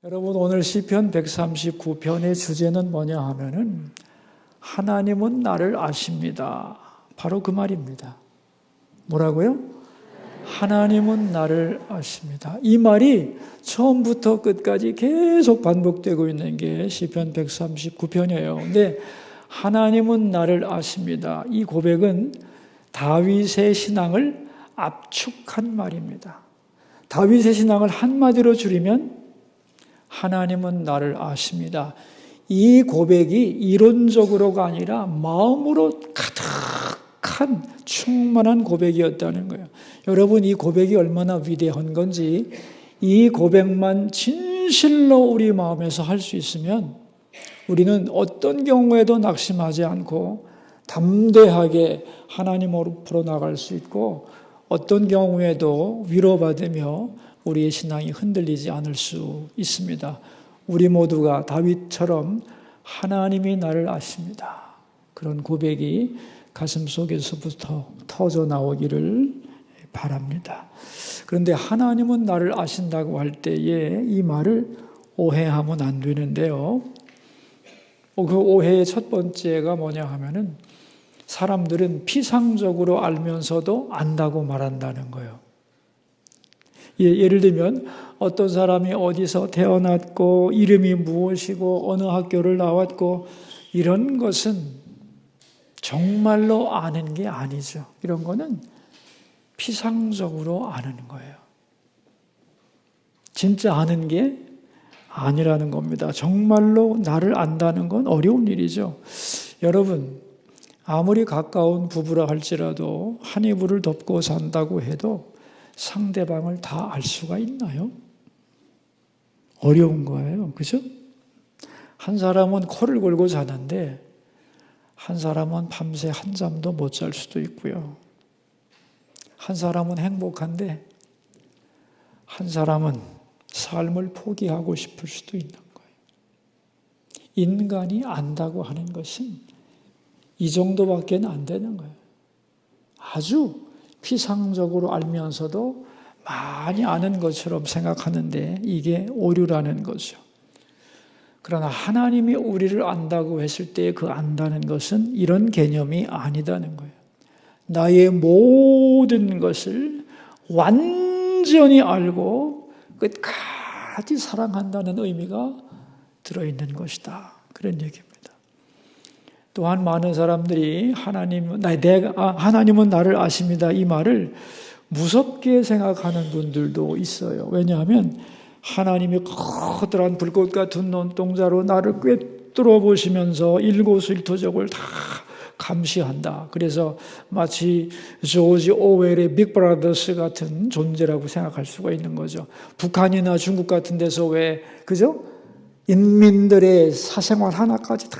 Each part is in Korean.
여러분, 오늘 시편 139편의 주제는 뭐냐 하면은 하나님은 나를 아십니다. 바로 그 말입니다. 뭐라고요? 하나님은 나를 아십니다. 이 말이 처음부터 끝까지 계속 반복되고 있는 게 시편 139편이에요. 근데 하나님은 나를 아십니다. 이 고백은 다윗의 신앙을 압축한 말입니다. 다윗의 신앙을 한마디로 줄이면 하나님은 나를 아십니다. 이 고백이 이론적으로가 아니라 마음으로 가득한 충만한 고백이었다는 거예요. 여러분, 이 고백이 얼마나 위대한 건지 이 고백만 진실로 우리 마음에서 할 수 있으면 우리는 어떤 경우에도 낙심하지 않고 담대하게 하나님 앞으로 나갈 수 있고 어떤 경우에도 위로받으며 우리의 신앙이 흔들리지 않을 수 있습니다. 우리 모두가 다윗처럼 하나님이 나를 아십니다. 그런 고백이 가슴 속에서부터 터져 나오기를 바랍니다. 그런데 하나님은 나를 아신다고 할 때에 이 말을 오해하면 안 되는데요. 그 오해의 첫 번째가 뭐냐 하면은 사람들은 피상적으로 알면서도 안다고 말한다는 거예요. 예를 들면 어떤 사람이 어디서 태어났고 이름이 무엇이고 어느 학교를 나왔고 이런 것은 정말로 아는 게 아니죠. 이런 거는 피상적으로 아는 거예요. 진짜 아는 게 아니라는 겁니다. 정말로 나를 안다는 건 어려운 일이죠. 여러분, 아무리 가까운 부부라 할지라도 한 이불을 덮고 산다고 해도 상대방을 다 알 수가 있나요? 어려운 거예요. 그죠? 한 사람은 코를 골고 자는데 한 사람은 밤새 한잠도 못 잘 수도 있고요. 한 사람은 행복한데 한 사람은 삶을 포기하고 싶을 수도 있는 거예요. 인간이 안다고 하는 것은 이 정도밖에 안 되는 거예요. 아주 피상적으로 알면서도 많이 아는 것처럼 생각하는데 이게 오류라는 거죠. 그러나 하나님이 우리를 안다고 했을 때 그 안다는 것은 이런 개념이 아니다는 거예요. 나의 모든 것을 완전히 알고 끝까지 사랑한다는 의미가 들어있는 것이다. 그런 얘기입니다. 또한 많은 사람들이 하나님은 나를 아십니다. 이 말을 무섭게 생각하는 분들도 있어요. 왜냐하면 하나님이 커다란 불꽃 같은 눈동자로 나를 꿰뚫어 보시면서 일거수일투족을 다 감시한다. 그래서 마치 조지 오웰의 빅브라더스 같은 존재라고 생각할 수가 있는 거죠. 북한이나 중국 같은 데서 그죠? 인민들의 사생활 하나까지 다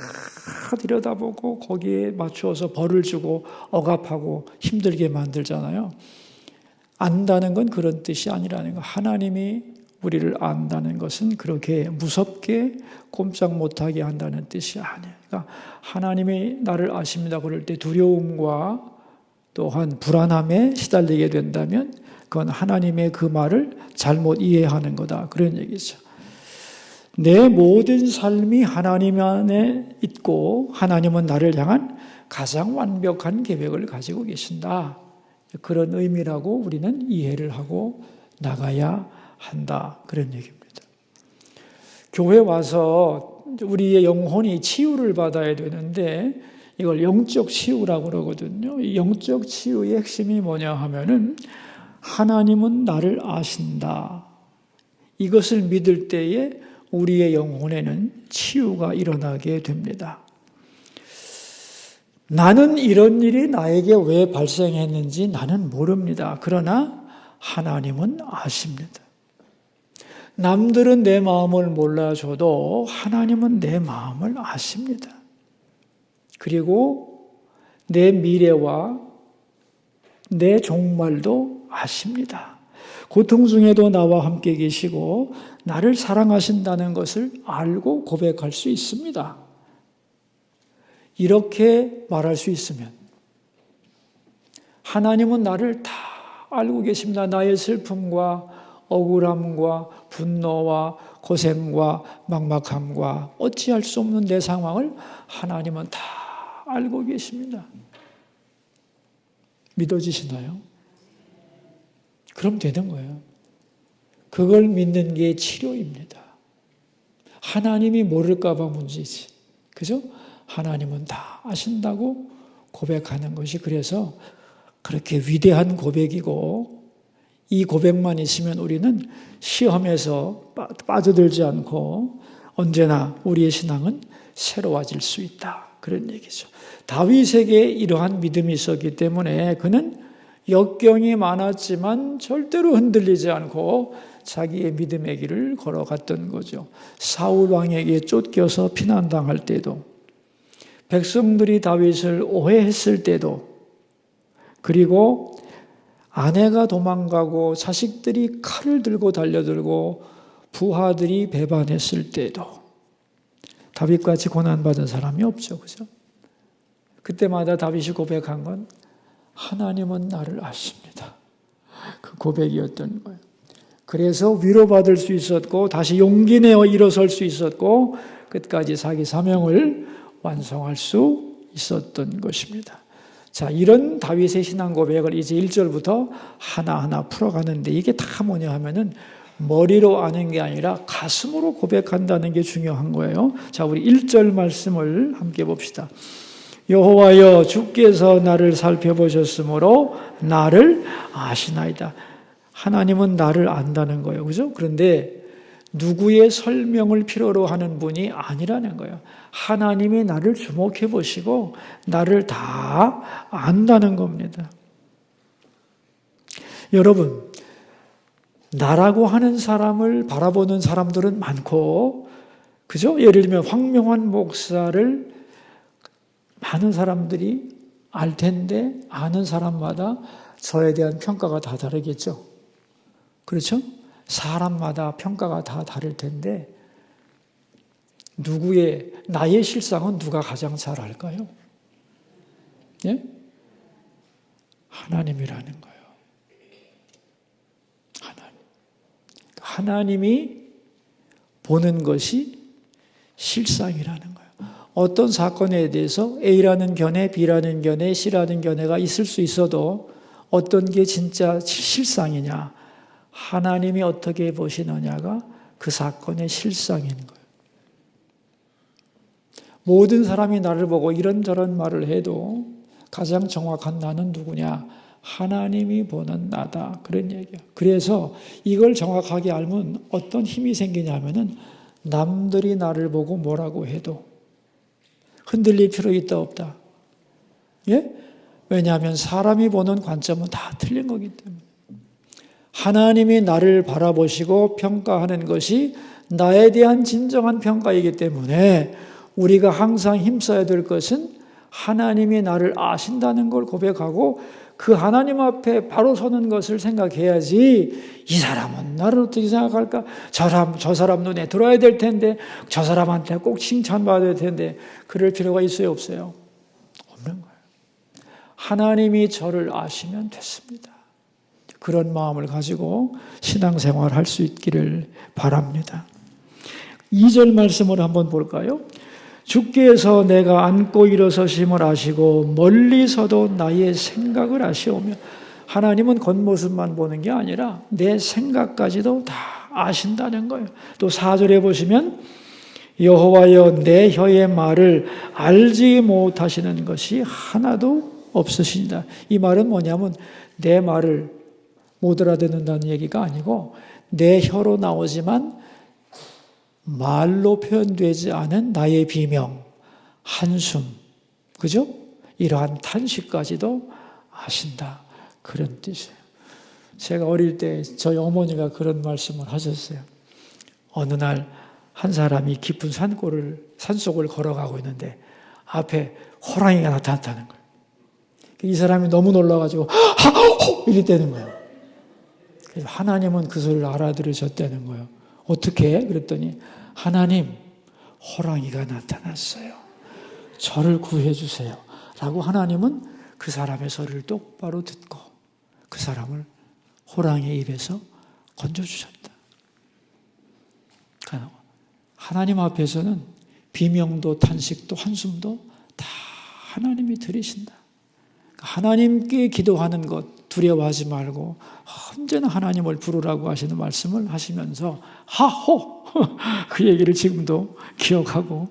들여다보고 거기에 맞추어서 벌을 주고 억압하고 힘들게 만들잖아요. 안다는 건 그런 뜻이 아니라는 거. 하나님이 우리를 안다는 것은 그렇게 무섭게 꼼짝 못하게 한다는 뜻이 아니에요. 그러니까 하나님이 나를 아십니다. 그럴 때 두려움과 또한 불안함에 시달리게 된다면 그건 하나님의 그 말을 잘못 이해하는 거다. 그런 얘기죠. 내 모든 삶이 하나님 안에 있고 하나님은 나를 향한 가장 완벽한 계획을 가지고 계신다. 그런 의미라고 우리는 이해를 하고 나가야 한다. 그런 얘기입니다. 교회 와서 우리의 영혼이 치유를 받아야 되는데 이걸 영적 치유라고 그러거든요. 영적 치유의 핵심이 뭐냐 하면은 하나님은 나를 아신다. 이것을 믿을 때에 우리의 영혼에는 치유가 일어나게 됩니다. 나는 이런 일이 나에게 왜 발생했는지 나는 모릅니다. 그러나 하나님은 아십니다. 남들은 내 마음을 몰라줘도 하나님은 내 마음을 아십니다. 그리고 내 미래와 내 종말도 아십니다. 고통 중에도 나와 함께 계시고 나를 사랑하신다는 것을 알고 고백할 수 있습니다. 이렇게 말할 수 있으면 하나님은 나를 다 알고 계십니다. 나의 슬픔과 억울함과 분노와 고생과 막막함과 어찌할 수 없는 내 상황을 하나님은 다 알고 계십니다. 믿어지시나요? 그럼 되는 거예요. 그걸 믿는 게 치료입니다. 하나님이 모를까 봐 문제지. 그죠? 하나님은 다 아신다고 고백하는 것이 그래서 그렇게 위대한 고백이고 이 고백만 있으면 우리는 시험에서 빠져들지 않고 언제나 우리의 신앙은 새로워질 수 있다. 그런 얘기죠. 다윗에게 이러한 믿음이 있었기 때문에 그는 역경이 많았지만 절대로 흔들리지 않고 자기의 믿음의 길을 걸어갔던 거죠. 사울 왕에게 쫓겨서 피난당할 때도, 백성들이 다윗을 오해했을 때도, 그리고 아내가 도망가고 자식들이 칼을 들고 달려들고 부하들이 배반했을 때도 다윗같이 고난받은 사람이 없죠. 그죠? 그때마다 다윗이 고백한 건 하나님은 나를 아십니다. 그 고백이었던 거예요. 그래서 위로받을 수 있었고 다시 용기 내어 일어설 수 있었고 끝까지 자기 사명을 완성할 수 있었던 것입니다. 자, 이런 다윗의 신앙 고백을 이제 1절부터 하나하나 풀어가는데 이게 다 뭐냐 하면은 머리로 아는 게 아니라 가슴으로 고백한다는 게 중요한 거예요. 자, 우리 1절 말씀을 함께 봅시다. 여호와여 주께서 나를 살펴보셨으므로 나를 아시나이다. 하나님은 나를 안다는 거예요. 그죠? 그런데 누구의 설명을 필요로 하는 분이 아니라는 거예요. 하나님이 나를 주목해 보시고 나를 다 안다는 겁니다. 여러분, 나라고 하는 사람을 바라보는 사람들은 많고, 그죠? 예를 들면 황명환 목사를 많은 사람들이 알 텐데 아는 사람마다 저에 대한 평가가 다 다르겠죠. 그렇죠? 사람마다 평가가 다 다를 텐데 나의 실상은 누가 가장 잘 알까요? 예? 하나님이라는 거예요. 하나님이 보는 것이 실상이라는 거예요. 어떤 사건에 대해서 A라는 견해, B라는 견해, C라는 견해가 있을 수 있어도 어떤 게 진짜 실상이냐, 하나님이 어떻게 보시느냐가 그 사건의 실상인 거예요. 모든 사람이 나를 보고 이런저런 말을 해도 가장 정확한 나는 누구냐? 하나님이 보는 나다. 그런 얘기예요. 그래서 이걸 정확하게 알면 어떤 힘이 생기냐면은 남들이 나를 보고 뭐라고 해도 흔들릴 필요 있다 없다. 예? 왜냐하면 사람이 보는 관점은 다 틀린 거기 때문에. 하나님이 나를 바라보시고 평가하는 것이 나에 대한 진정한 평가이기 때문에 우리가 항상 힘써야 될 것은 하나님이 나를 아신다는 걸 고백하고 그 하나님 앞에 바로 서는 것을 생각해야지 이 사람은 나를 어떻게 생각할까? 저 사람 눈에 들어야 될 텐데 저 사람한테 꼭 칭찬받아야 될 텐데 그럴 필요가 있어요 없어요? 없는 거예요. 하나님이 저를 아시면 됐습니다. 그런 마음을 가지고 신앙생활 할 수 있기를 바랍니다. 2절 말씀을 한번 볼까요? 주께서 내가 앉고 일어서심을 아시고 멀리서도 나의 생각을 아시오며 하나님은 겉모습만 보는 게 아니라 내 생각까지도 다 아신다는 거예요. 또 4절에 보시면 여호와여 내 혀의 말을 알지 못하시는 것이 하나도 없으시니다. 이 말은 뭐냐면 내 말을 못 알아듣는다는 얘기가 아니고 내 혀로 나오지만 말로 표현되지 않은 나의 비명, 한숨, 그죠? 이러한 탄식까지도 아신다. 그런 뜻이에요. 제가 어릴 때 저희 어머니가 그런 말씀을 하셨어요. 어느 날 한 사람이 깊은 산속을 걸어가고 있는데 앞에 호랑이가 나타났다는 거예요. 이 사람이 너무 놀라가지고 이랬다는 거예요. 하나님은 그 소리를 알아들으셨다는 거예요. 어떻게? 그랬더니 하나님, 호랑이가 나타났어요. 저를 구해주세요. 라고 하나님은 그 사람의 소리를 똑바로 듣고 그 사람을 호랑이의 입에서 건져주셨다. 하나님 앞에서는 비명도 탄식도 한숨도 다 하나님이 들으신다. 하나님께 기도하는 것 두려워하지 말고 언제나 하나님을 부르라고 하시는 말씀을 하시면서 하호 그 얘기를 지금도 기억하고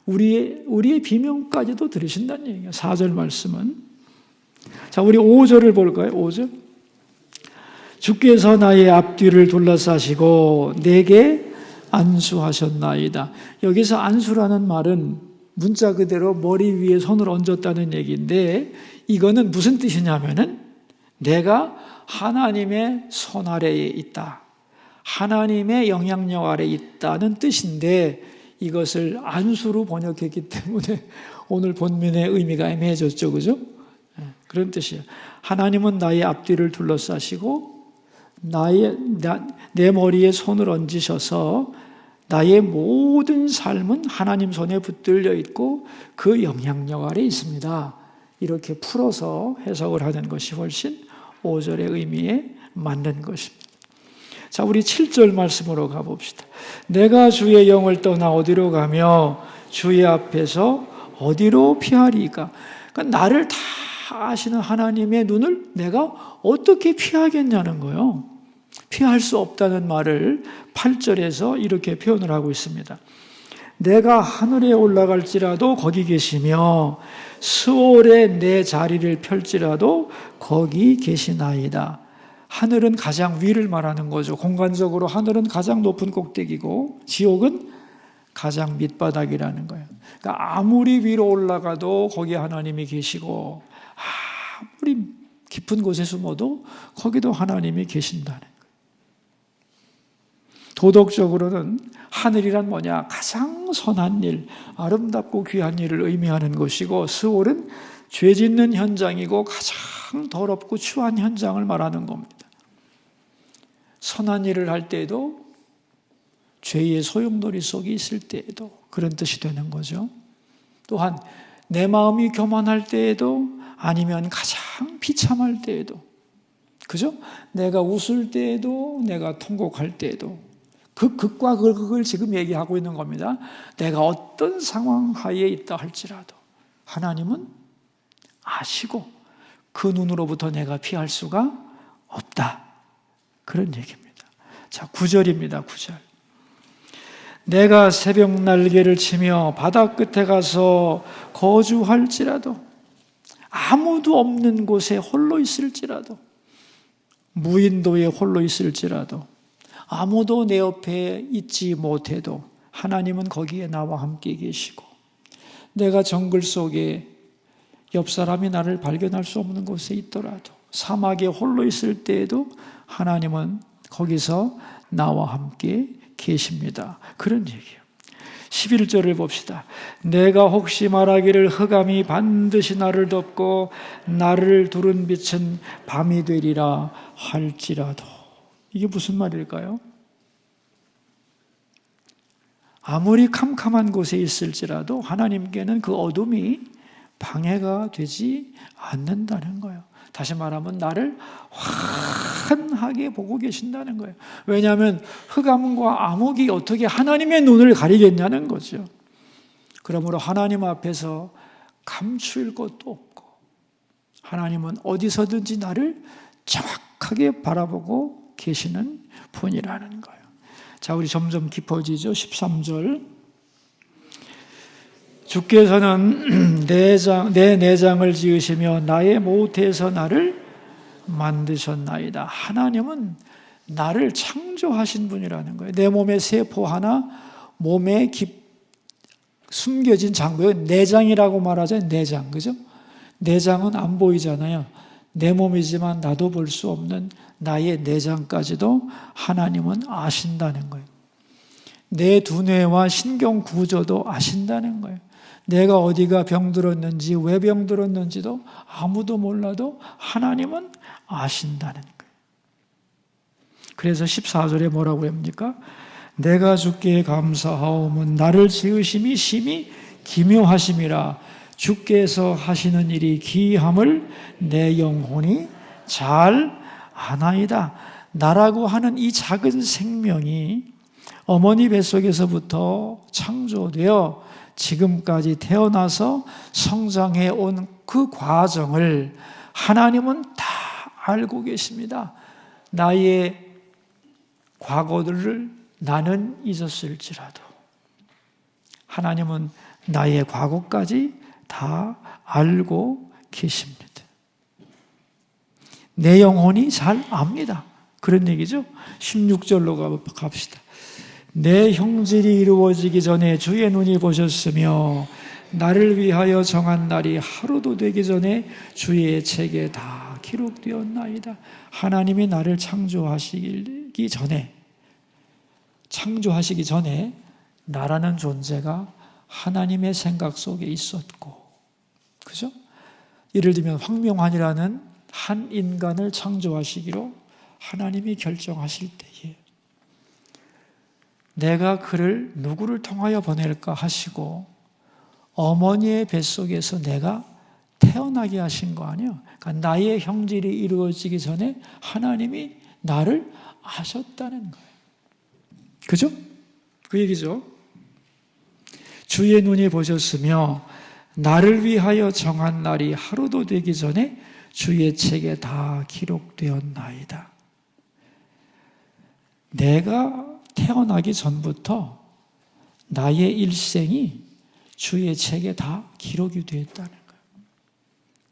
우리의 비명까지도 들으신다는 얘기예요. 4절 말씀은. 자, 우리 5절을 볼까요? 5절. 주께서 나의 앞뒤를 둘러싸시고 내게 안수하셨나이다. 여기서 안수라는 말은 문자 그대로 머리 위에 손을 얹었다는 얘기인데 이거는 무슨 뜻이냐면은 내가 하나님의 손 아래에 있다. 하나님의 영향력 아래에 있다는 뜻인데 이것을 안수로 번역했기 때문에 오늘 본문의 의미가 애매해졌죠. 그죠? 그런 뜻이에요. 하나님은 나의 앞뒤를 둘러싸시고 내 머리에 손을 얹으셔서 나의 모든 삶은 하나님 손에 붙들려 있고 그 영향력 아래 있습니다. 이렇게 풀어서 해석을 하는 것이 훨씬 5절의 의미에 맞는 것입니다. 자, 우리 7절 말씀으로 가봅시다. 내가 주의 영을 떠나 어디로 가며 주의 앞에서 어디로 피하리까? 그러니까 나를 다 아시는 하나님의 눈을 내가 어떻게 피하겠냐는 거예요. 피할 수 없다는 말을 8절에서 이렇게 표현을 하고 있습니다. 내가 하늘에 올라갈지라도 거기 계시며 스올에 내 자리를 펼지라도 거기 계시나이다. 하늘은 가장 위를 말하는 거죠. 공간적으로 하늘은 가장 높은 꼭대기고 지옥은 가장 밑바닥이라는 거예요. 그러니까 아무리 위로 올라가도 거기 하나님이 계시고 아무리 깊은 곳에 숨어도 거기도 하나님이 계신다는 거예요. 도덕적으로는 하늘이란 뭐냐? 가장 선한 일, 아름답고 귀한 일을 의미하는 것이고 스올은 죄 짓는 현장이고 가장 더럽고 추한 현장을 말하는 겁니다. 선한 일을 할 때에도 죄의 소용돌이 속에 있을 때에도 그런 뜻이 되는 거죠. 또한 내 마음이 교만할 때에도 아니면 가장 비참할 때에도 그죠? 내가 웃을 때에도 내가 통곡할 때에도 그 극과 극을 지금 얘기하고 있는 겁니다. 내가 어떤 상황 하에 있다 할지라도 하나님은 아시고 그 눈으로부터 내가 피할 수가 없다. 그런 얘기입니다. 자, 9절입니다. 9절. 내가 새벽 날개를 치며 바다 끝에 가서 거주할지라도 아무도 없는 곳에 홀로 있을지라도 무인도에 홀로 있을지라도 아무도 내 옆에 있지 못해도 하나님은 거기에 나와 함께 계시고 내가 정글 속에 옆 사람이 나를 발견할 수 없는 곳에 있더라도 사막에 홀로 있을 때에도 하나님은 거기서 나와 함께 계십니다. 그런 얘기예요. 11절을 봅시다. 내가 혹시 말하기를 흑암이 반드시 나를 덮고 나를 두른 빛은 밤이 되리라 할지라도 이게 무슨 말일까요? 아무리 캄캄한 곳에 있을지라도 하나님께는 그 어둠이 방해가 되지 않는다는 거예요. 다시 말하면 나를 환하게 보고 계신다는 거예요. 왜냐하면 흑암과 암흑이 어떻게 하나님의 눈을 가리겠냐는 거죠. 그러므로 하나님 앞에서 감출 것도 없고 하나님은 어디서든지 나를 정확하게 바라보고 계시는 분이라는 거예요. 자, 우리 점점 깊어지죠. 13절. 주께서는 내 내장을 지으시며 나의 모태에서 나를 만드셨나이다. 하나님은 나를 창조하신 분이라는 거예요. 내 몸의 세포 하나, 몸에 숨겨진 장부, 내장이라고 말하잖아요. 내장, 그죠? 내장은 안 보이잖아요. 내 몸이지만 나도 볼 수 없는 나의 내장까지도 하나님은 아신다는 거예요. 내 두뇌와 신경 구조도 아신다는 거예요. 내가 어디가 병들었는지 왜 병들었는지도 아무도 몰라도 하나님은 아신다는 거예요. 그래서 14절에 뭐라고 합니까? 내가 주께 감사하오면 나를 지으심이 심히 기묘하심이라 주께서 하시는 일이 기이함을 내 영혼이 잘 아나이다. 나라고 하는 이 작은 생명이 어머니 뱃속에서부터 창조되어 지금까지 태어나서 성장해 온 그 과정을 하나님은 다 알고 계십니다. 나의 과거들을 나는 잊었을지라도 하나님은 나의 과거까지 다 알고 계십니다. 내 영혼이 잘 압니다. 그런 얘기죠. 16절로 갑시다. 내 형질이 이루어지기 전에 주의 눈이 보셨으며 나를 위하여 정한 날이 하루도 되기 전에 주의 책에 다 기록되었나이다. 하나님이 나를 창조하시기 전에 나라는 존재가 하나님의 생각 속에 있었고, 그죠? 예를 들면 황명환이라는 한 인간을 창조하시기로 하나님이 결정하실 때에 내가 그를 누구를 통하여 보낼까 하시고 어머니의 뱃속에서 내가 태어나게 하신 거 아니에요. 그러니까 나의 형질이 이루어지기 전에 하나님이 나를 아셨다는 거예요. 그죠? 그 얘기죠. 주의 눈이 보셨으며 나를 위하여 정한 날이 하루도 되기 전에 주의 책에 다 기록되었나이다. 내가 태어나기 전부터 나의 일생이 주의 책에 다 기록이 되었다는 거예요.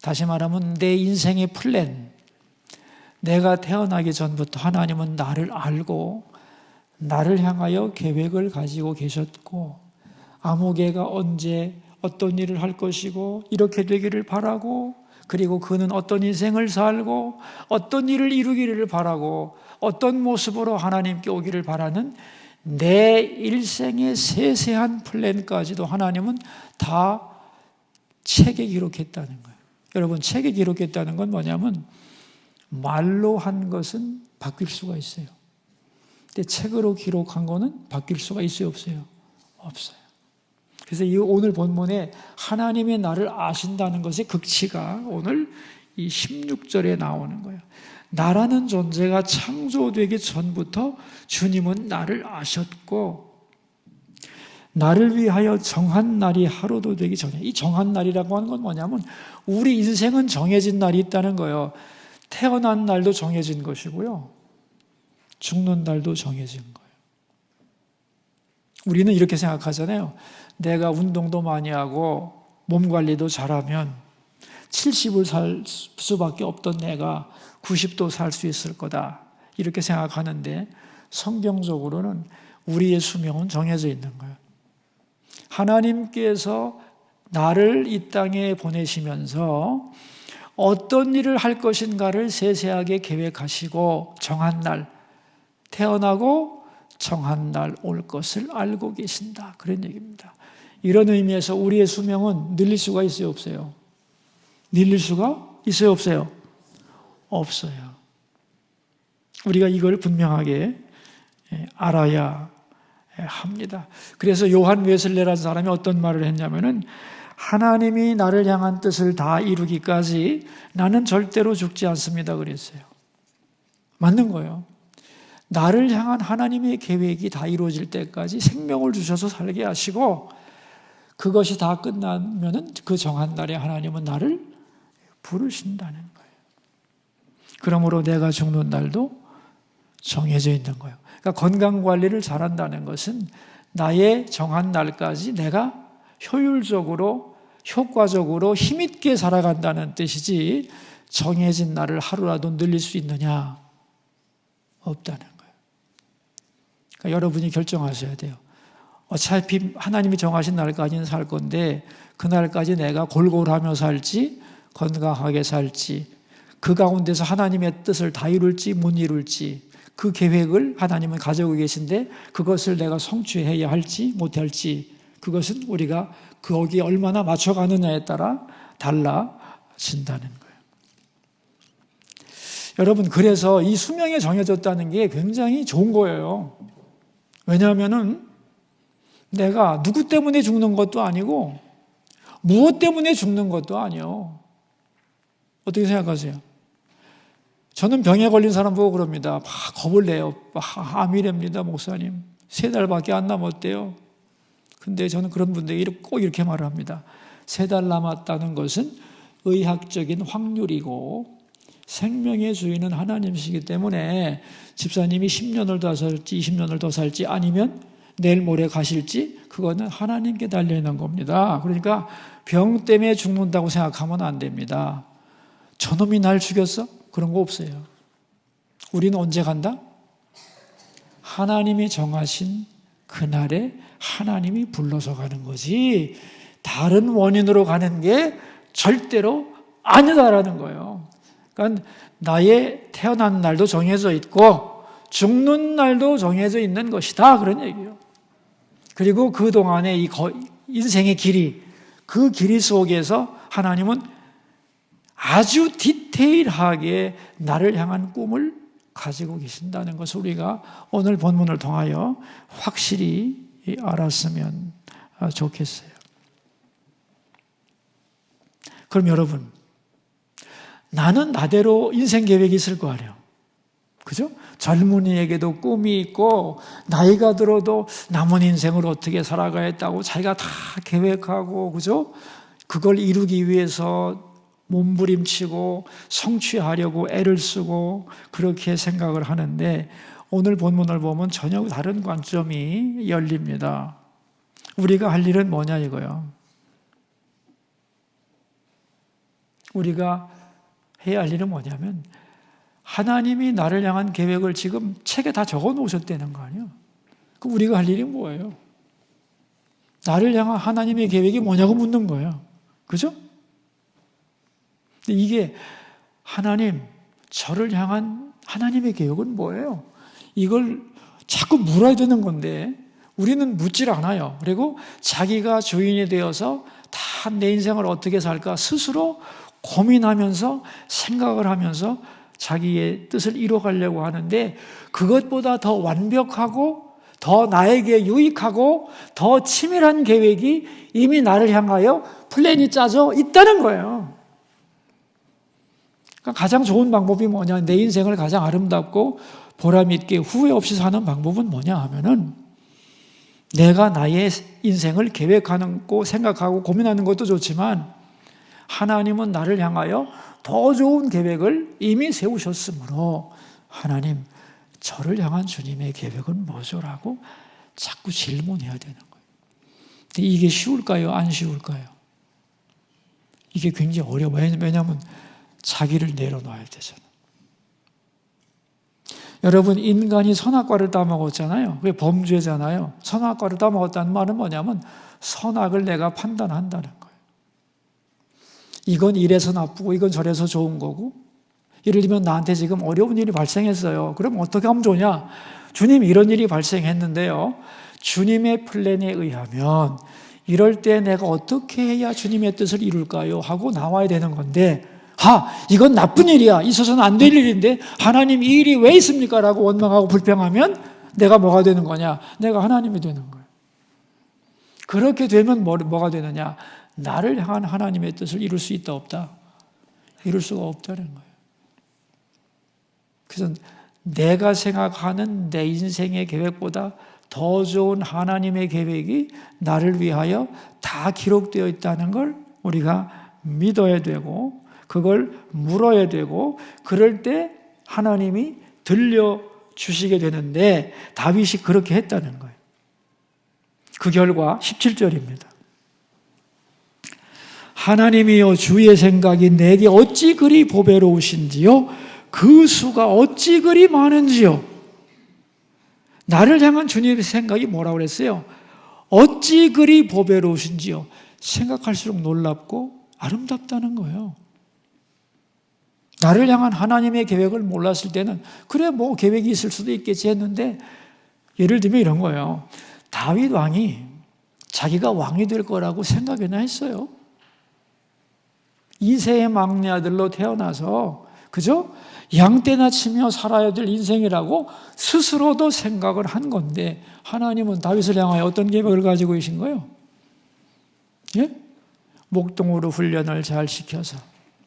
다시 말하면 내 인생의 플랜, 내가 태어나기 전부터 하나님은 나를 알고 나를 향하여 계획을 가지고 계셨고 아무개가 언제 어떤 일을 할 것이고 이렇게 되기를 바라고 그리고 그는 어떤 인생을 살고 어떤 일을 이루기를 바라고 어떤 모습으로 하나님께 오기를 바라는 내 일생의 세세한 플랜까지도 하나님은 다 책에 기록했다는 거예요. 여러분, 책에 기록했다는 건 뭐냐면 말로 한 것은 바뀔 수가 있어요. 근데 책으로 기록한 거는 바뀔 수가 있어요, 없어요? 없어요. 그래서 이 오늘 본문에 하나님이 나를 아신다는 것의 극치가 오늘 이 16절에 나오는 거예요. 나라는 존재가 창조되기 전부터 주님은 나를 아셨고 나를 위하여 정한 날이 하루도 되기 전에, 이 정한 날이라고 하는 건 뭐냐면 우리 인생은 정해진 날이 있다는 거예요. 태어난 날도 정해진 것이고요, 죽는 날도 정해진 거예요. 우리는 이렇게 생각하잖아요. 내가 운동도 많이 하고 몸 관리도 잘하면 70을 살 수밖에 없던 내가 90도 살 수 있을 거다, 이렇게 생각하는데 성경적으로는 우리의 수명은 정해져 있는 거예요. 하나님께서 나를 이 땅에 보내시면서 어떤 일을 할 것인가를 세세하게 계획하시고 정한 날, 태어나고 정한 날 올 것을 알고 계신다, 그런 얘기입니다. 이런 의미에서 우리의 수명은 늘릴 수가 있어요, 없어요? 늘릴 수가 있어요, 없어요? 없어요. 우리가 이걸 분명하게 알아야 합니다. 그래서 요한 웨슬레라는 사람이 어떤 말을 했냐면은 하나님이 나를 향한 뜻을 다 이루기까지 나는 절대로 죽지 않습니다, 그랬어요. 맞는 거예요. 나를 향한 하나님의 계획이 다 이루어질 때까지 생명을 주셔서 살게 하시고 그것이 다 끝나면은 그 정한 날에 하나님은 나를 부르신다는 거예요. 그러므로 내가 죽는 날도 정해져 있는 거예요. 그러니까 건강관리를 잘한다는 것은 나의 정한 날까지 내가 효율적으로, 효과적으로 힘있게 살아간다는 뜻이지 정해진 날을 하루라도 늘릴 수 있느냐? 없다는 거예요. 그러니까 여러분이 결정하셔야 돼요. 어차피 하나님이 정하신 날까지는 살 건데 그날까지 내가 골고루 하며 살지 건강하게 살지 그 가운데서 하나님의 뜻을 다 이룰지 못 이룰지 그 계획을 하나님은 가지고 계신데 그것을 내가 성취해야 할지 못할지 그것은 우리가 거기에 얼마나 맞춰가느냐에 따라 달라진다는 거예요. 여러분, 그래서 이 수명이 정해졌다는 게 굉장히 좋은 거예요. 왜냐하면은 내가 누구 때문에 죽는 것도 아니고 무엇 때문에 죽는 것도 아니에요. 어떻게 생각하세요? 저는 병에 걸린 사람 보고 그럽니다. 막 겁을 내요. 아미랍니다, 목사님. 3달밖에 안 남았대요. 근데 저는 그런 분들에게 꼭 이렇게 말을 합니다. 3달 남았다는 것은 의학적인 확률이고 생명의 주인은 하나님이시기 때문에 집사님이 10년을 더 살지 20년을 더 살지 아니면 내일 모레 가실지 그거는 하나님께 달려있는 겁니다. 그러니까 병 때문에 죽는다고 생각하면 안 됩니다. 저놈이 날 죽였어? 그런 거 없어요. 우리는 언제 간다? 하나님이 정하신 그날에 하나님이 불러서 가는 거지 다른 원인으로 가는 게 절대로 아니다라는 거예요. 그러니까 나의 태어난 날도 정해져 있고 죽는 날도 정해져 있는 것이다 그런 얘기예요. 그리고 그동안의 이 인생의 길이 그 길이 속에서 하나님은 아주 디테일하게 나를 향한 꿈을 가지고 계신다는 것을 우리가 오늘 본문을 통하여 확실히 알았으면 좋겠어요. 그럼 여러분, 나는 나대로 인생 계획이 있을 거 아니에요. 그죠? 젊은이에게도 꿈이 있고 나이가 들어도 남은 인생을 어떻게 살아가겠다고 자기가 다 계획하고 그죠? 그걸 이루기 위해서 몸부림치고 성취하려고 애를 쓰고 그렇게 생각을 하는데 오늘 본문을 보면 전혀 다른 관점이 열립니다. 우리가 할 일은 뭐냐 이거요. 우리가 해야 할 일은 뭐냐면 하나님이 나를 향한 계획을 지금 책에 다 적어 놓으셨다는 거 아니에요? 그럼 우리가 할 일이 뭐예요? 나를 향한 하나님의 계획이 뭐냐고 묻는 거예요. 그죠? 근데 이게 하나님, 저를 향한 하나님의 계획은 뭐예요? 이걸 자꾸 물어야 되는 건데 우리는 묻질 않아요. 그리고 자기가 주인이 되어서 다 내 인생을 어떻게 살까 스스로 고민하면서 생각을 하면서 자기의 뜻을 이뤄가려고 하는데 그것보다 더 완벽하고 더 나에게 유익하고 더 치밀한 계획이 이미 나를 향하여 플랜이 짜져 있다는 거예요. 그러니까 가장 좋은 방법이 뭐냐, 내 인생을 가장 아름답고 보람 있게 후회 없이 사는 방법은 뭐냐 하면은 내가 나의 인생을 계획하고 생각하고 고민하는 것도 좋지만 하나님은 나를 향하여 더 좋은 계획을 이미 세우셨으므로 하나님, 저를 향한 주님의 계획은 뭐죠라고 자꾸 질문해야 되는 거예요. 근데 이게 쉬울까요? 안 쉬울까요? 이게 굉장히 어려워요. 왜냐하면 자기를 내려놔야 되잖아요. 여러분, 인간이 선악과를 따먹었잖아요. 그게 범죄잖아요. 선악과를 따먹었다는 말은 뭐냐면 선악을 내가 판단한다는 거예요. 이건 이래서 나쁘고 이건 저래서 좋은 거고, 예를 들면 나한테 지금 어려운 일이 발생했어요. 그럼 어떻게 하면 좋냐? 주님, 이런 일이 발생했는데요, 주님의 플랜에 의하면 이럴 때 내가 어떻게 해야 주님의 뜻을 이룰까요? 하고 나와야 되는 건데, 이건 나쁜 일이야, 있어서는 안 될 일인데 하나님 이 일이 왜 있습니까? 라고 원망하고 불평하면 내가 뭐가 되는 거냐? 내가 하나님이 되는 거예요. 그렇게 되면 뭐가 되느냐? 나를 향한 하나님의 뜻을 이룰 수 있다 없다? 이룰 수가 없다는 거예요. 그래서 내가 생각하는 내 인생의 계획보다 더 좋은 하나님의 계획이 나를 위하여 다 기록되어 있다는 걸 우리가 믿어야 되고 그걸 물어야 되고 그럴 때 하나님이 들려주시게 되는데 다윗이 그렇게 했다는 거예요. 그 결과 17절입니다. 하나님이여, 주의 생각이 내게 어찌 그리 보배로우신지요, 그 수가 어찌 그리 많은지요. 나를 향한 주님의 생각이 뭐라고 그랬어요? 어찌 그리 보배로우신지요. 생각할수록 놀랍고 아름답다는 거예요. 나를 향한 하나님의 계획을 몰랐을 때는 그래 뭐 계획이 있을 수도 있겠지 했는데, 예를 들면 이런 거예요. 다윗 왕이 자기가 왕이 될 거라고 생각이나 했어요? 2세의 막내 아들로 태어나서 그죠? 양떼나 치며 살아야 될 인생이라고 스스로도 생각을 한 건데 하나님은 다윗을 향하여 어떤 계획을 가지고 계신 거예요? 예? 목동으로 훈련을 잘 시켜서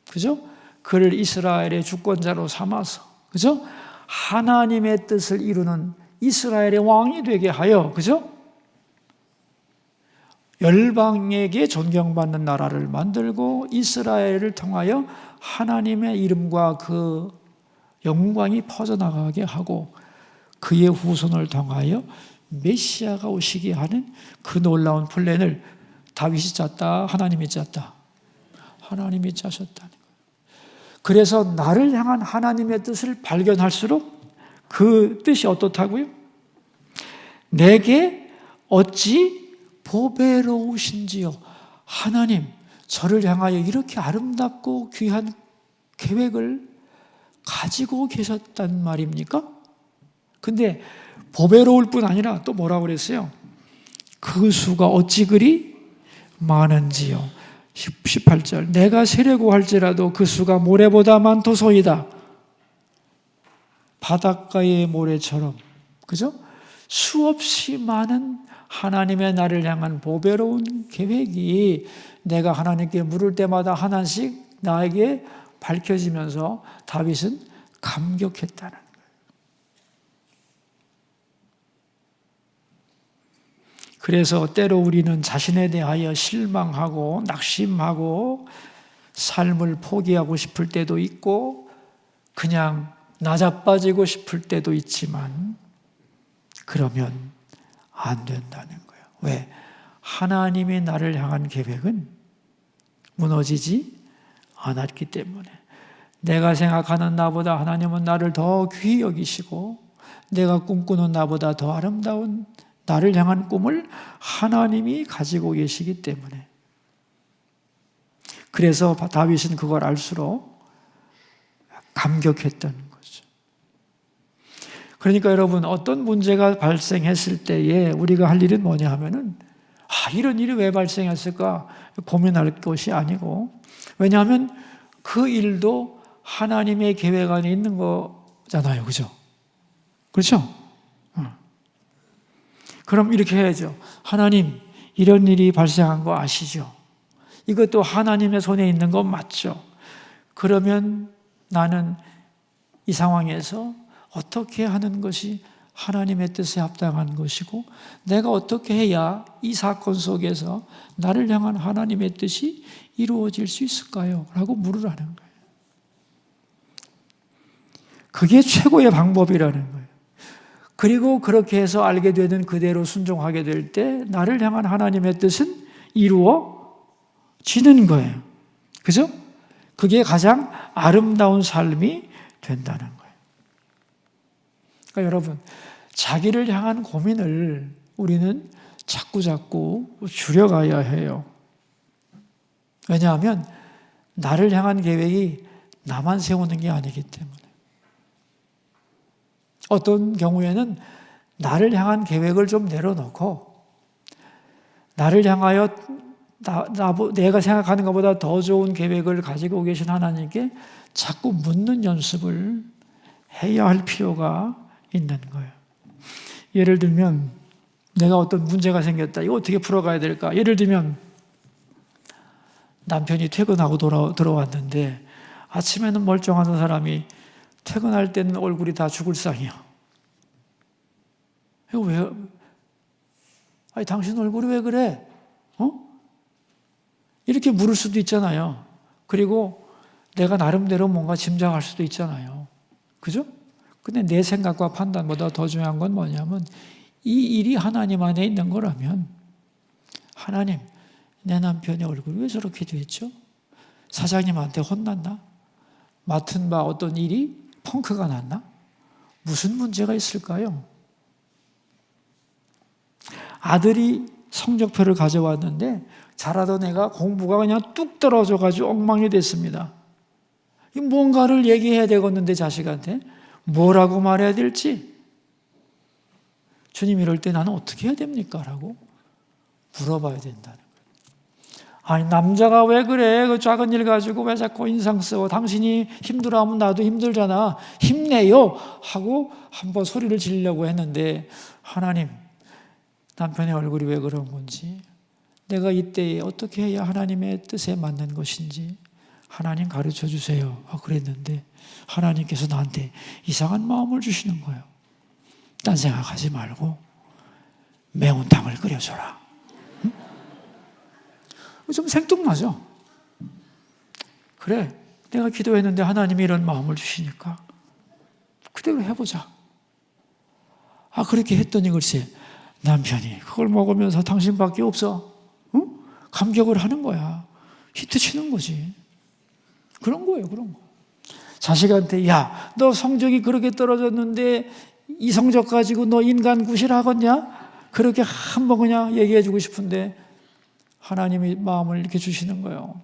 그죠? 그를 이스라엘의 주권자로 삼아서 그죠? 하나님의 뜻을 이루는 이스라엘의 왕이 되게 하여, 그죠? 열방에게 존경받는 나라를 만들고 이스라엘을 통하여 하나님의 이름과 그 영광이 퍼져나가게 하고 그의 후손을 통하여 메시아가 오시게 하는 그 놀라운 플랜을 다윗이 짰다, 하나님이 짰다? 하나님이 짜셨다는 거예요. 그래서 나를 향한 하나님의 뜻을 발견할수록 그 뜻이 어떻다고요? 내게 어찌 보배로우신지요. 하나님, 저를 향하여 이렇게 아름답고 귀한 계획을 가지고 계셨단 말입니까? 근데 보배로울 뿐 아니라 또 뭐라고 그랬어요? 그 수가 어찌 그리 많은지요. 18절, 내가 세려고 할지라도 그 수가 모래보다 많도소이다. 바닷가의 모래처럼, 그죠? 수없이 많은 하나님의 나를 향한 보배로운 계획이 내가 하나님께 물을 때마다 하나씩 나에게 밝혀지면서 다윗은 감격했다는 거예요. 그래서 때로 우리는 자신에 대하여 실망하고 낙심하고 삶을 포기하고 싶을 때도 있고 그냥 나자빠지고 싶을 때도 있지만 그러면 안 된다는 거예요. 왜? 하나님의 나를 향한 계획은 무너지지 않았기 때문에. 내가 생각하는 나보다 하나님은 나를 더 귀히 여기시고 내가 꿈꾸는 나보다 더 아름다운 나를 향한 꿈을 하나님이 가지고 계시기 때문에. 그래서 다윗은 그걸 알수록 감격했던 거죠. 그러니까 여러분, 어떤 문제가 발생했을 때에 우리가 할 일은 뭐냐 하면은 이런 일이 왜 발생했을까 고민할 것이 아니고, 왜냐하면 그 일도 하나님의 계획 안에 있는 거잖아요. 그죠? 그렇죠? 그럼 이렇게 해야죠. 하나님, 이런 일이 발생한 거 아시죠? 이것도 하나님의 손에 있는 거 맞죠? 그러면 나는 이 상황에서 어떻게 하는 것이 하나님의 뜻에 합당한 것이고 내가 어떻게 해야 이 사건 속에서 나를 향한 하나님의 뜻이 이루어질 수 있을까요? 라고 물으라는 거예요. 그게 최고의 방법이라는 거예요. 그리고 그렇게 해서 알게 되는 그대로 순종하게 될 때 나를 향한 하나님의 뜻은 이루어지는 거예요. 그죠? 그게 가장 아름다운 삶이 된다는 거예요. 그러니까 여러분, 자기를 향한 고민을 우리는 자꾸 줄여가야 해요. 왜냐하면 나를 향한 계획이 나만 세우는 게 아니기 때문에. 어떤 경우에는 나를 향한 계획을 좀 내려놓고 나를 향하여 내가 생각하는 것보다 더 좋은 계획을 가지고 계신 하나님께 자꾸 묻는 연습을 해야 할 필요가 있는 거예요. 예를 들면 내가 어떤 문제가 생겼다. 이거 어떻게 풀어가야 될까? 예를 들면 남편이 퇴근하고 들어왔는데 아침에는 멀쩡한 사람이 퇴근할 때는 얼굴이 다 죽을 상이야. 이거 왜? 아니, 당신 얼굴이 왜 그래? 이렇게 물을 수도 있잖아요. 그리고 내가 나름대로 뭔가 짐작할 수도 있잖아요. 그죠? 근데 내 생각과 판단보다 더 중요한 건 뭐냐면 이 일이 하나님 안에 있는 거라면 하나님, 내 남편의 얼굴이 왜 저렇게 됐죠? 사장님한테 혼났나? 맡은 바 어떤 일이 펑크가 났나? 무슨 문제가 있을까요? 아들이 성적표를 가져왔는데 잘하던 애가 공부가 그냥 뚝 떨어져가지고 엉망이 됐습니다. 뭔가를 얘기해야 되겠는데 자식한테 뭐라고 말해야 될지. 주님, 이럴 때 나는 어떻게 해야 됩니까? 라고 물어봐야 된다는 거예요. 아니, 남자가 왜 그래? 그 작은 일 가지고 왜 자꾸 인상 써? 당신이 힘들어하면 나도 힘들잖아. 힘내요! 하고 한번 소리를 지르려고 했는데 하나님, 남편의 얼굴이 왜 그런 건지, 내가 이때에 어떻게 해야 하나님의 뜻에 맞는 것인지 하나님 가르쳐 주세요. 그랬는데 하나님께서 나한테 이상한 마음을 주시는 거예요. 딴 생각하지 말고 매운탕을 끓여줘라. 응? 좀 생뚱맞아. 그래, 내가 기도했는데 하나님이 이런 마음을 주시니까 그대로 해보자. 그렇게 했더니 글쎄 남편이 그걸 먹으면서 당신밖에 없어. 응? 감격을 하는 거야. 히트 치는 거지. 그런 거예요, 그런 거. 자식한테 야, 너 성적이 그렇게 떨어졌는데 이 성적 가지고 너 인간 구실하겠냐? 그렇게 한번 그냥 얘기해 주고 싶은데 하나님이 마음을 이렇게 주시는 거예요.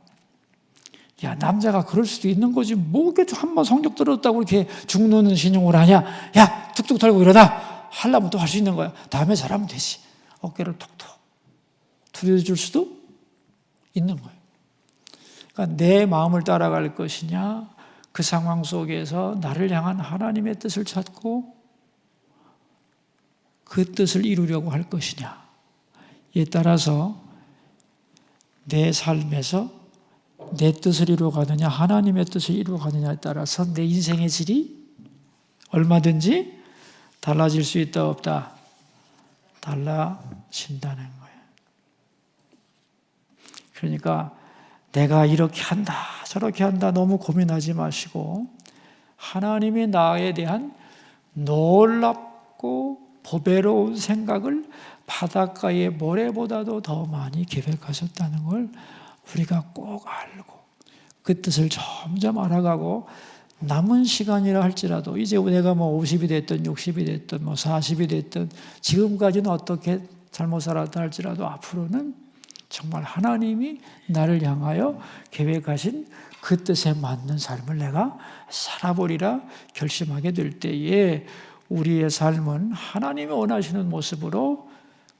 야, 남자가 그럴 수도 있는 거지. 뭐 이렇게 한번 성적 떨어졌다고 이렇게 죽는 신용을 하냐? 야, 툭툭 털고 일어나. 하려면 또 할 수 있는 거야. 다음에 잘하면 되지. 어깨를 톡톡 두드려줄 수도 있는 거예요. 그러니까 내 마음을 따라갈 것이냐, 그 상황 속에서 나를 향한 하나님의 뜻을 찾고 그 뜻을 이루려고 할 것이냐에 따라서 내 삶에서 내 뜻을 이루어가느냐 하나님의 뜻을 이루어가느냐에 따라서 내 인생의 질이 얼마든지 달라질 수 있다 없다? 달라진다는 거예요. 그러니까 내가 이렇게 한다 저렇게 한다 너무 고민하지 마시고 하나님이 나에 대한 놀랍고 보배로운 생각을 바닷가의 모래보다도 더 많이 계획하셨다는 걸 우리가 꼭 알고 그 뜻을 점점 알아가고 남은 시간이라 할지라도 이제 내가 뭐 50이 됐든 60이 됐든 뭐 40이 됐든 지금까지는 어떻게 잘못 살았다 할지라도 앞으로는 정말 하나님이 나를 향하여 계획하신 그 뜻에 맞는 삶을 내가 살아보리라 결심하게 될 때에 우리의 삶은 하나님이 원하시는 모습으로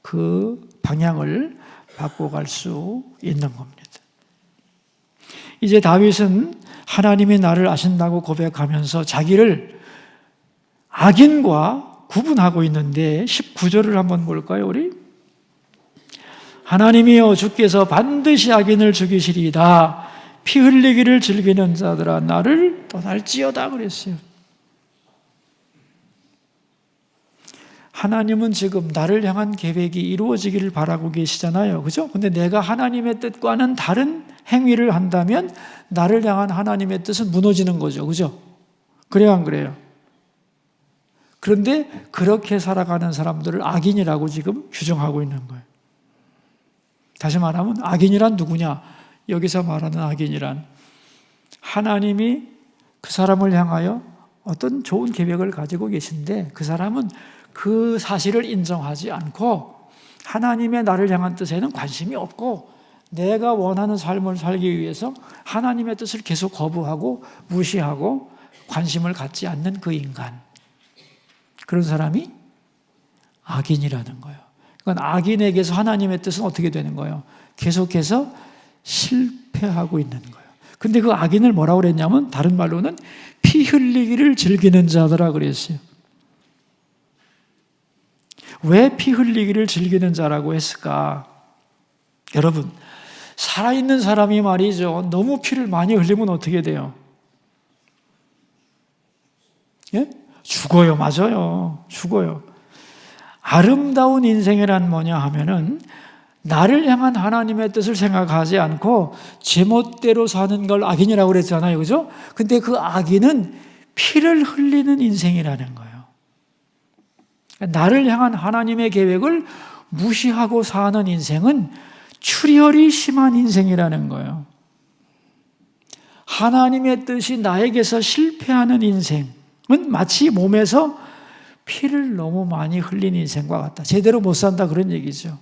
그 방향을 바꿔갈 수 있는 겁니다. 이제 다윗은 하나님이 나를 아신다고 고백하면서 자기를 악인과 구분하고 있는데 19절을 한번 볼까요, 우리? 하나님이여 주께서 반드시 악인을 죽이시리이다. 피 흘리기를 즐기는 자들아 나를 떠날지어다 그랬어요. 하나님은 지금 나를 향한 계획이 이루어지기를 바라고 계시잖아요. 그죠? 근데 내가 하나님의 뜻과는 다른 행위를 한다면 나를 향한 하나님의 뜻은 무너지는 거죠. 그죠? 그래요, 안 그래요? 그런데 그렇게 살아가는 사람들을 악인이라고 지금 규정하고 있는 거예요. 다시 말하면 악인이란 누구냐? 여기서 말하는 악인이란 하나님이 그 사람을 향하여 어떤 좋은 계획을 가지고 계신데 그 사람은 그 사실을 인정하지 않고 하나님의 나를 향한 뜻에는 관심이 없고 내가 원하는 삶을 살기 위해서 하나님의 뜻을 계속 거부하고 무시하고 관심을 갖지 않는 그 인간, 그런 사람이 악인이라는 거예요. 그러니까 악인에게서 하나님의 뜻은 어떻게 되는 거예요? 계속해서 실패하고 있는 거예요. 근데 그 악인을 뭐라고 그랬냐면 다른 말로는 피 흘리기를 즐기는 자더라 그랬어요. 왜 피 흘리기를 즐기는 자라고 했을까? 여러분, 살아있는 사람이 말이죠. 너무 피를 많이 흘리면 어떻게 돼요? 예? 죽어요. 맞아요. 죽어요. 아름다운 인생이란 뭐냐 하면은 나를 향한 하나님의 뜻을 생각하지 않고 제멋대로 사는 걸 악인이라고 그랬잖아요. 그죠? 근데 그 악인은 피를 흘리는 인생이라는 거예요. 나를 향한 하나님의 계획을 무시하고 사는 인생은 출혈이 심한 인생이라는 거예요. 하나님의 뜻이 나에게서 실패하는 인생은 마치 몸에서 피를 너무 많이 흘린 인생과 같다. 제대로 못 산다 그런 얘기죠.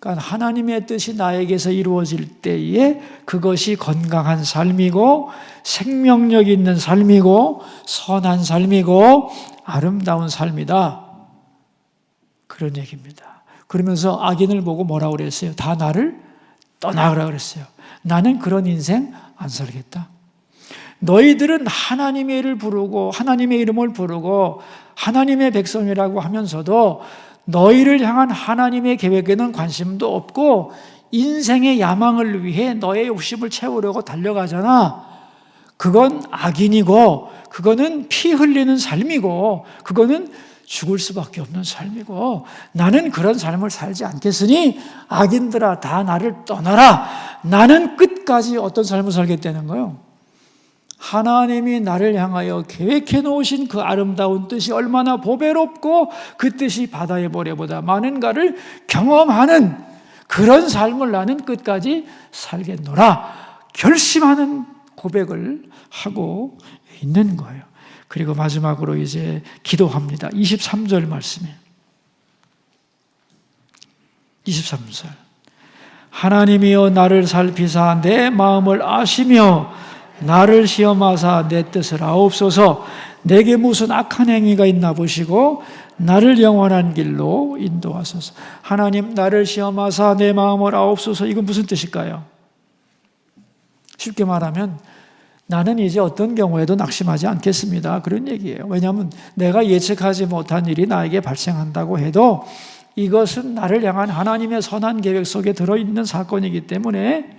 그러니까 하나님의 뜻이 나에게서 이루어질 때에 그것이 건강한 삶이고 생명력 있는 삶이고 선한 삶이고 아름다운 삶이다. 그런 얘기입니다. 그러면서 악인을 보고 뭐라고 그랬어요? 다 나를 떠나라 그랬어요. 나는 그런 인생 안 살겠다. 너희들은 하나님의 일을 부르고 하나님의 이름을 부르고 하나님의 백성이라고 하면서도 너희를 향한 하나님의 계획에는 관심도 없고 인생의 야망을 위해 너의 욕심을 채우려고 달려가잖아. 그건 악인이고 그거는 피 흘리는 삶이고 그거는 죽을 수밖에 없는 삶이고 나는 그런 삶을 살지 않겠으니 악인들아 다 나를 떠나라. 나는 끝까지 어떤 삶을 살겠다는 거예요? 하나님이 나를 향하여 계획해 놓으신 그 아름다운 뜻이 얼마나 보배롭고 그 뜻이 바다의 모래보다 많은가를 경험하는 그런 삶을 나는 끝까지 살겠노라 결심하는 고백을 하고 있는 거예요. 그리고 마지막으로 이제 기도합니다. 23절 말씀에 23절 하나님이여 나를 살피사 내 마음을 아시며 나를 시험하사 내 뜻을 아옵소서. 내게 무슨 악한 행위가 있나 보시고 나를 영원한 길로 인도하소서. 하나님 나를 시험하사 내 마음을 아옵소서. 이건 무슨 뜻일까요? 쉽게 말하면 나는 이제 어떤 경우에도 낙심하지 않겠습니다. 그런 얘기예요. 왜냐하면 내가 예측하지 못한 일이 나에게 발생한다고 해도 이것은 나를 향한 하나님의 선한 계획 속에 들어있는 사건이기 때문에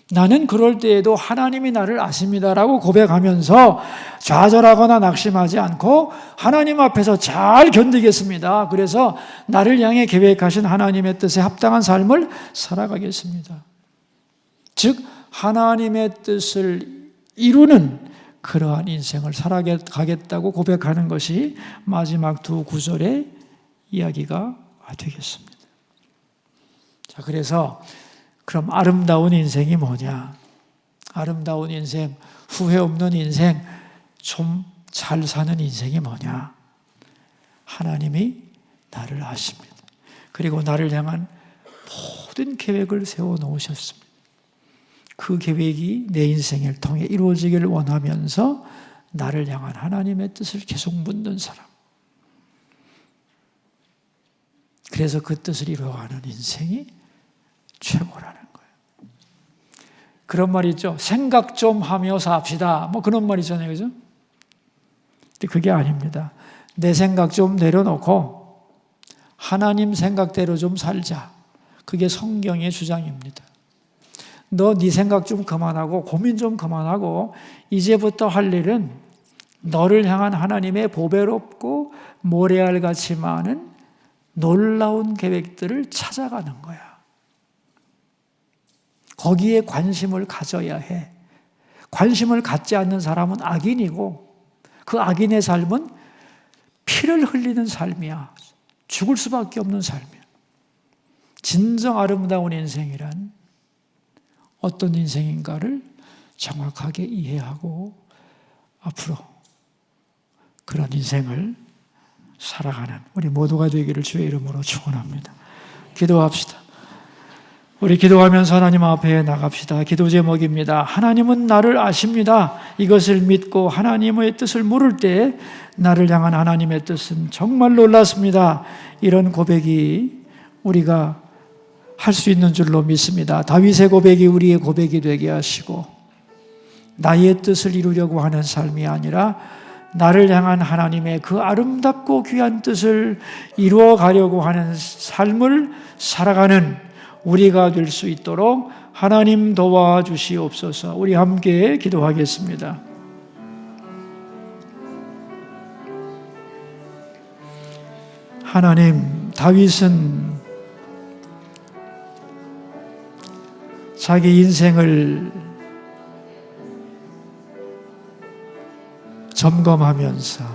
나는 그럴 때에도 하나님이 나를 아십니다라고 고백하면서 좌절하거나 낙심하지 않고 하나님 앞에서 잘 견디겠습니다. 그래서 나를 향해 계획하신 하나님의 뜻에 합당한 삶을 살아가겠습니다. 즉 하나님의 뜻을 이루는 그러한 인생을 살아가겠다고 고백하는 것이 마지막 두 구절의 이야기가 되겠습니다. 자, 그래서 그럼 아름다운 인생이 뭐냐? 아름다운 인생, 후회 없는 인생, 좀 잘 사는 인생이 뭐냐? 하나님이 나를 아십니다. 그리고 나를 향한 모든 계획을 세워놓으셨습니다. 그 계획이 내 인생을 통해 이루어지기를 원하면서 나를 향한 하나님의 뜻을 계속 묻는 사람. 그래서 그 뜻을 이루어가는 인생이 최고라는 거예요. 그런 말 있죠. 생각 좀 하며 삽시다. 뭐 그런 말 있잖아요. 그죠? 근데 그게 아닙니다. 내 생각 좀 내려놓고 하나님 생각대로 좀 살자. 그게 성경의 주장입니다. 너 네 생각 좀 그만하고 고민 좀 그만하고 이제부터 할 일은 너를 향한 하나님의 보배롭고 모래알같이 많은 놀라운 계획들을 찾아가는 거야. 거기에 관심을 가져야 해. 관심을 갖지 않는 사람은 악인이고 그 악인의 삶은 피를 흘리는 삶이야. 죽을 수밖에 없는 삶이야. 진정 아름다운 인생이란 어떤 인생인가를 정확하게 이해하고 앞으로 그런 인생을 살아가는 우리 모두가 되기를 주의 이름으로 축원합니다. 기도합시다. 우리 기도하면서 하나님 앞에 나갑시다. 기도 제목입니다. 하나님은 나를 아십니다. 이것을 믿고 하나님의 뜻을 물을 때 나를 향한 하나님의 뜻은 정말 놀랐습니다. 이런 고백이 우리가 할 수 있는 줄로 믿습니다. 다윗의 고백이 우리의 고백이 되게 하시고 나의 뜻을 이루려고 하는 삶이 아니라 나를 향한 하나님의 그 아름답고 귀한 뜻을 이루어 가려고 하는 삶을 살아가는 우리가 될 수 있도록 하나님 도와주시옵소서. 우리 함께 기도하겠습니다. 하나님, 다윗은 자기 인생을 점검하면서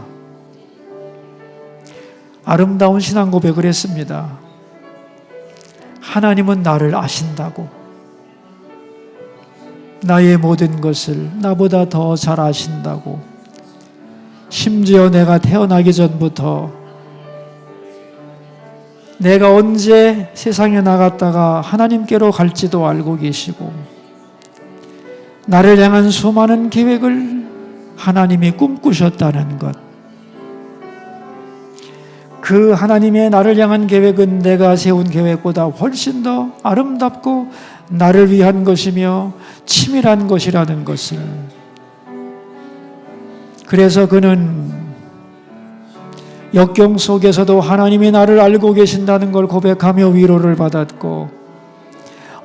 아름다운 신앙 고백을 했습니다. 하나님은 나를 아신다고, 나의 모든 것을 나보다 더 잘 아신다고, 심지어 내가 태어나기 전부터 내가 언제 세상에 나갔다가 하나님께로 갈지도 알고 계시고 나를 향한 수많은 계획을 하나님이 꿈꾸셨다는 것, 그 하나님의 나를 향한 계획은 내가 세운 계획보다 훨씬 더 아름답고 나를 위한 것이며 치밀한 것이라는 것을, 그래서 그는 역경 속에서도 하나님이 나를 알고 계신다는 걸 고백하며 위로를 받았고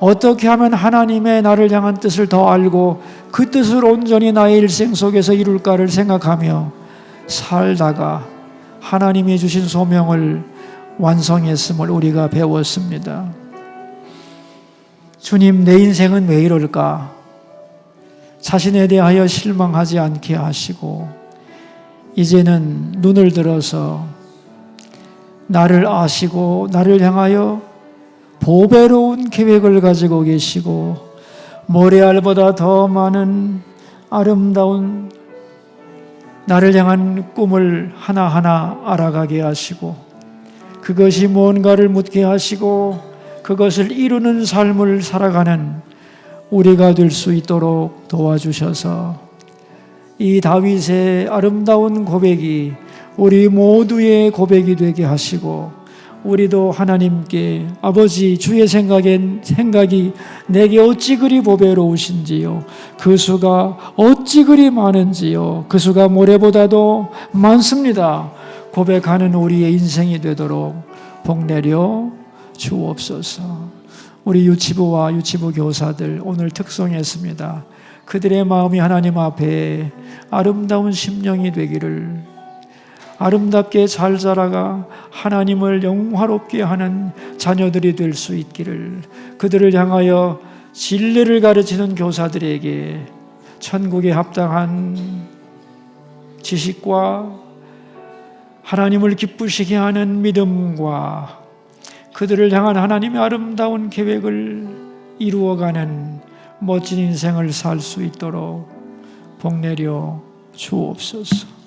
어떻게 하면 하나님의 나를 향한 뜻을 더 알고 그 뜻을 온전히 나의 일생 속에서 이룰까를 생각하며 살다가 하나님이 주신 소명을 완성했음을 우리가 배웠습니다. 주님, 내 인생은 왜 이럴까? 자신에 대하여 실망하지 않게 하시고 이제는 눈을 들어서 나를 아시고 나를 향하여 보배로운 계획을 가지고 계시고 모래알보다 더 많은 아름다운 나를 향한 꿈을 하나하나 알아가게 하시고 그것이 무언가를 묻게 하시고 그것을 이루는 삶을 살아가는 우리가 될 수 있도록 도와주셔서 이 다윗의 아름다운 고백이 우리 모두의 고백이 되게 하시고 우리도 하나님께 아버지 주의 생각이 내게 어찌 그리 보배로우신지요 그 수가 어찌 그리 많은지요 그 수가 모래보다도 많습니다 고백하는 우리의 인생이 되도록 복내려 주옵소서. 우리 유치부와 유치부 교사들 오늘 특송했습니다. 그들의 마음이 하나님 앞에 아름다운 심령이 되기를 아름답게 잘 자라가 하나님을 영화롭게 하는 자녀들이 될 수 있기를 그들을 향하여 진리를 가르치는 교사들에게 천국에 합당한 지식과 하나님을 기쁘시게 하는 믿음과 그들을 향한 하나님의 아름다운 계획을 이루어가는 멋진 인생을 살 수 있도록 복내려 주옵소서.